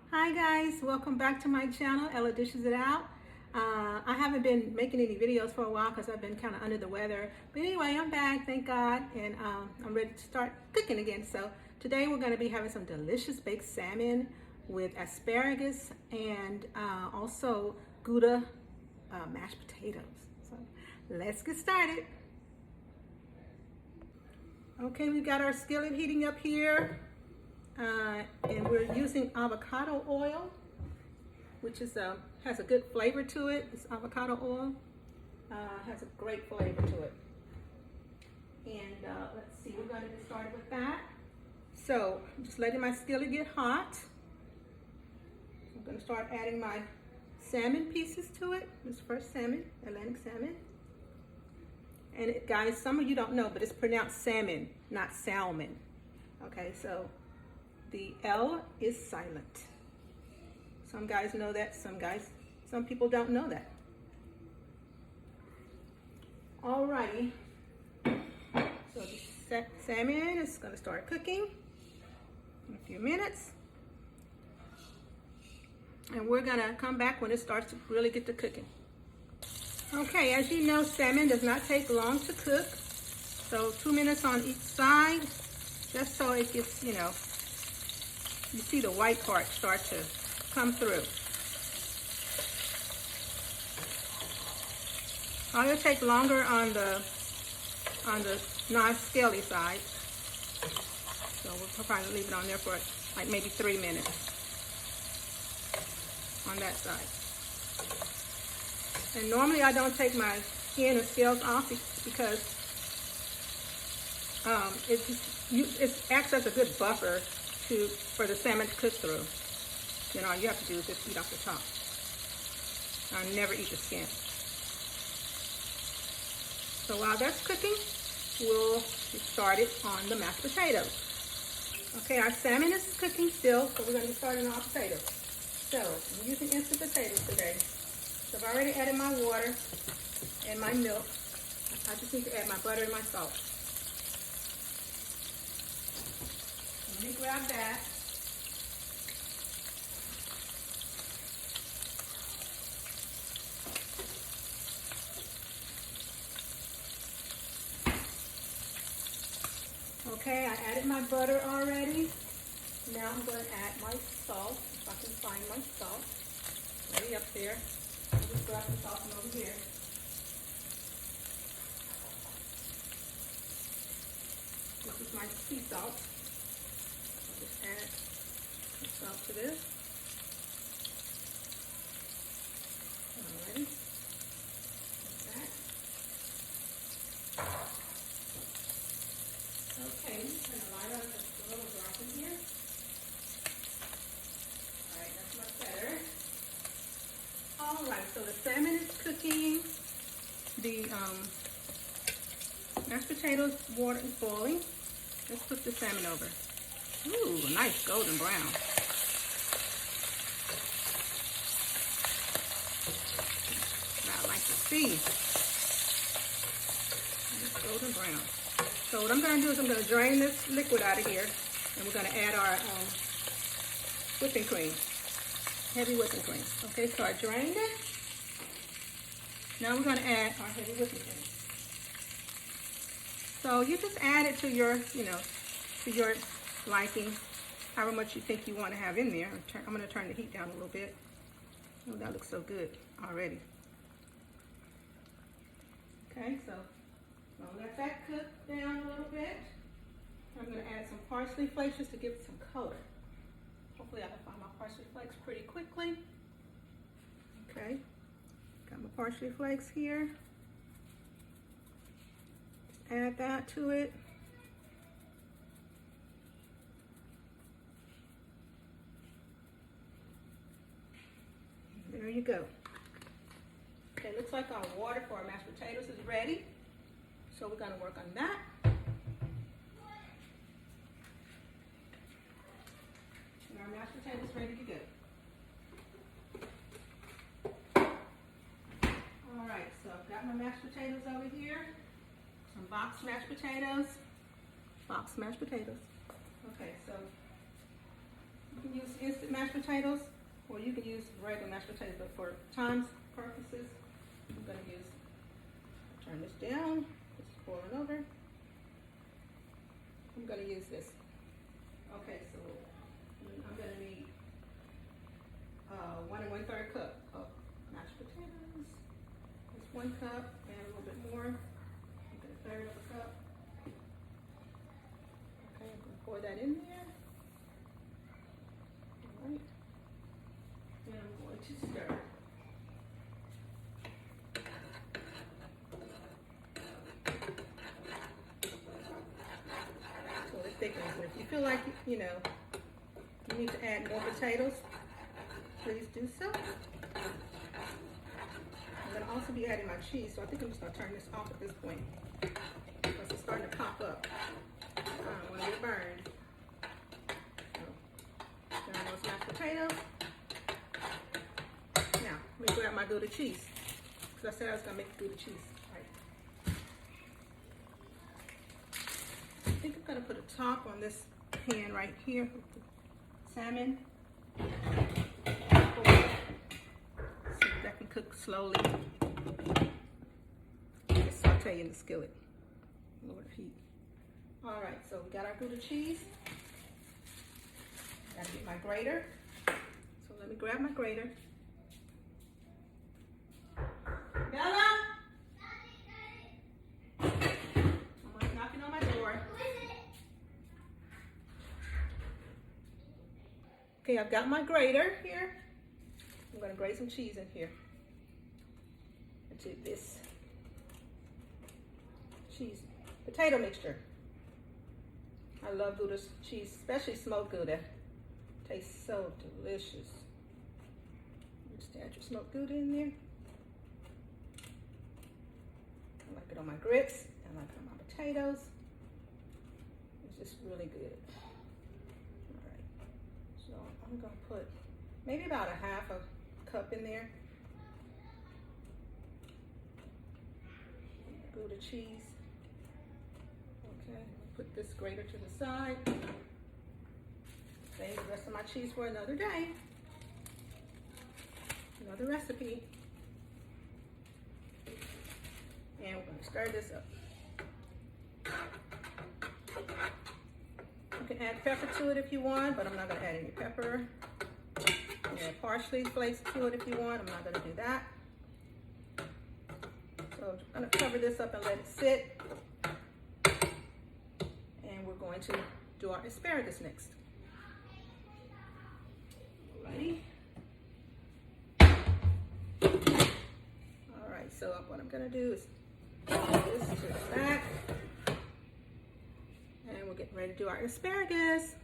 Hi guys, welcome back to my channel, Ella Dishes It Out. I haven't been making any videos for a while because I've been kind of under the weather. But anyway, I'm back, thank God, and I'm ready to start cooking again. So today we're going to be having some delicious baked salmon with asparagus and also Gouda mashed potatoes. So let's get started. Okay, we've got our skillet heating up here. And we're using avocado oil, which is has a good flavor to it. It's avocado oil, has a great flavor to it. And let's see, we're going to get started with that. So I'm just letting my skillet get hot. I'm going to start adding my salmon pieces to it. This first salmon, Atlantic salmon. And guys, some of you don't know, but it's pronounced salmon, not salmon. Okay, so the L is silent. Some guys know that, some people don't know that. Alrighty, so the salmon is gonna start cooking in a few minutes. And we're gonna come back when it starts to really get to cooking. Okay, as you know, salmon does not take long to cook. So 2 minutes on each side, just so it gets, you see the white part start to come through. It'll take longer on the non-scaly side. So we'll probably leave it on there for like maybe 3 minutes on that side. And normally I don't take my skin or scales off because it acts as a good buffer for the salmon to cook through. All you have to do is just eat off the top. I never eat the skin. So while that's cooking, we'll get started on the mashed potatoes. Okay, our salmon is cooking still, so we're going to get started on our potatoes. So I'm using instant potatoes today. So I've already added my water and my milk. I just need to add my butter and my salt. Let me grab that. Okay, I added my butter already. Now I'm going to add my salt, if I can find my salt. Right up there. I'll just grab the salt from over here. This is my sea salt. I'll just add the salt to this. Alrighty. Like that. Okay, I'm going to light up a little drop in here. Alright, that's much better. Alright, so the salmon is cooking. The mashed potatoes water is boiling. Let's put the salmon over. Ooh, a nice golden brown. What I like to see. Nice golden brown. So what I'm going to do is I'm going to drain this liquid out of here, and we're going to add our whipping cream, heavy whipping cream. Okay, so I drained it. Now we're going to add our heavy whipping cream. So you just add it to your, to your liking, however much you think you want to have in there. I'm going to turn the heat down a little bit. Oh, that looks so good already. Okay, so I'll let that cook down a little bit. I'm going to add some parsley flakes just to give it some color. Hopefully I can find my parsley flakes pretty quickly. Okay, got my parsley flakes here. Just add that to it. There you go. Okay, looks like our water for our mashed potatoes is ready. So we're going to work on that. And our mashed potatoes ready to go. Alright, so I've got my mashed potatoes over here. Some boxed mashed potatoes. Boxed mashed potatoes. Okay, so you can use instant mashed potatoes, or you can use regular mashed potatoes, but for times purposes, I'm going to turn this down, it's boiling over. I'm going to use this. Okay, so I'm going to need 1 1/3 cup of mashed potatoes. That's 1 cup and a little bit more. I'm going to 1/3 of a cup. Okay, I'm going to pour that in there. All right. And I'm going to stir. So it thickens. If you feel like, you need to add more potatoes, please do so. I'm going to also be adding my cheese, so I think I'm just going to turn this off at this point because it's starting to pop up. I don't want to get burned. So, turn those mashed potatoes. Now, let me grab my Gouda cheese because I said I was going to make Gouda cheese. Right. I think I'm going to put a top on this pan right here with the salmon. So that can cook slowly. Just saute in the skillet. Lower the heat. All right, so we got our Gouda cheese. Gotta get my grater. So let me grab my grater. Bella! Someone's knocking on my door. Okay, I've got my grater here. I'm going to grate some cheese in here into this cheese potato mixture. I love Gouda cheese, especially smoked Gouda. Tastes so delicious. Just add your smoked Gouda in there. I like it on my grits. I like it on my potatoes. It's just really good. All right. So I'm going to put maybe about 1/2 cup in there. Gouda cheese. Okay, put this grater to the side. Save the rest of my cheese for another day. Another recipe. And we're going to stir this up. You can add pepper to it if you want, but I'm not going to add any pepper. Add parsley flakes to it if you want. I'm not going to do that. So I'm going to cover this up and let it sit. And we're going to do our asparagus next. Alrighty. Alright, so what I'm going to do is put this to the back. And we're getting ready to do our asparagus.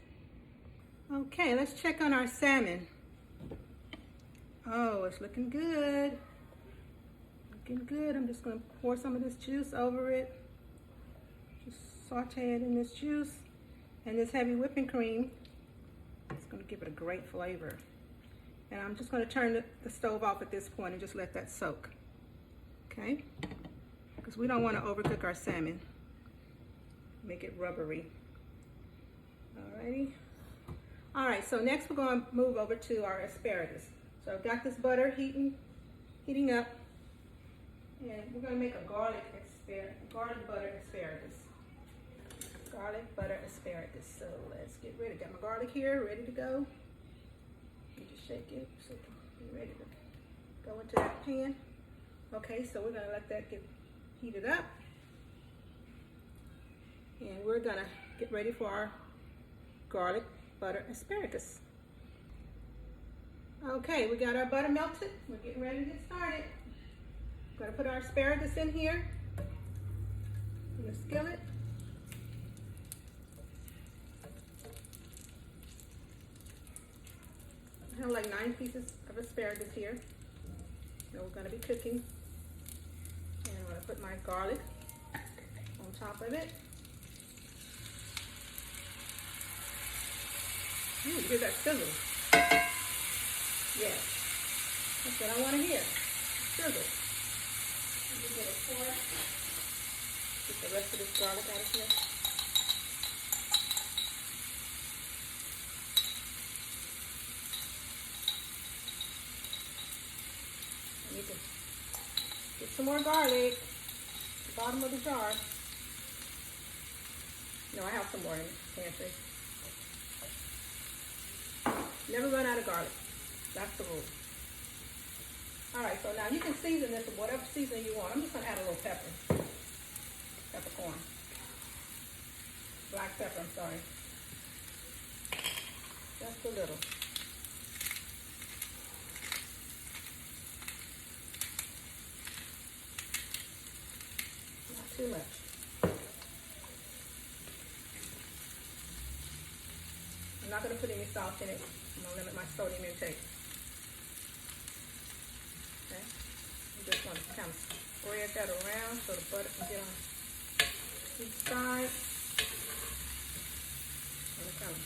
Okay, let's check on our salmon. Oh, it's looking good. Looking good. I'm just going to pour some of this juice over it. Just saute it in this juice. And this heavy whipping cream, it's going to give it a great flavor. And I'm just going to turn the stove off at this point and just let that soak. Okay? Because we don't want to overcook our salmon. Make it rubbery. Alrighty. Alright, so next we're going to move over to our asparagus. So I've got this butter heating up, and we're going to make a garlic butter asparagus. Garlic butter asparagus. So let's get ready. Got my garlic here, ready to go. You just shake it so it can be ready to go into that pan. Okay, so we're going to let that get heated up, and we're going to get ready for our garlic butter asparagus. Okay, we got our butter melted. We're getting ready to get started. We're going to put our asparagus in here in the skillet. I have like 9 pieces of asparagus here that we're going to be cooking. And I'm going to put my garlic on top of it. Ooh, you hear that sizzle? Yeah, that's what I want to hear. Sizzle. Let me get a fork. Get the rest of this garlic out of here. some more garlic. The bottom of the jar. No, I have some more in the pantry. Never run out of garlic. That's the rule. Alright, so now you can season this with whatever seasoning you want. I'm just going to add a little pepper. Peppercorn. Black pepper, I'm sorry. Just a little. Not too much. I'm not going to put any salt in it. I'm going to limit my sodium intake. Okay? I'm just going to kind of spread that around so the butter can get on each side. I'm going to kind of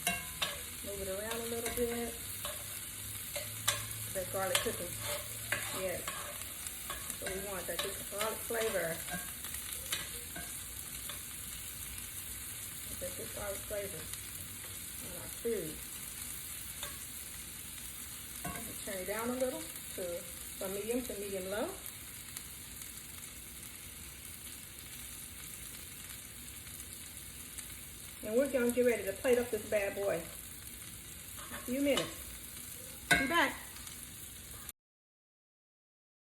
move it around a little bit. That garlic cooking. Yes. That's what we want, that good garlic flavor. That good garlic flavor on our food. Turn it down a little from medium to medium low. And we're going to get ready to plate up this bad boy. A few minutes. Be back.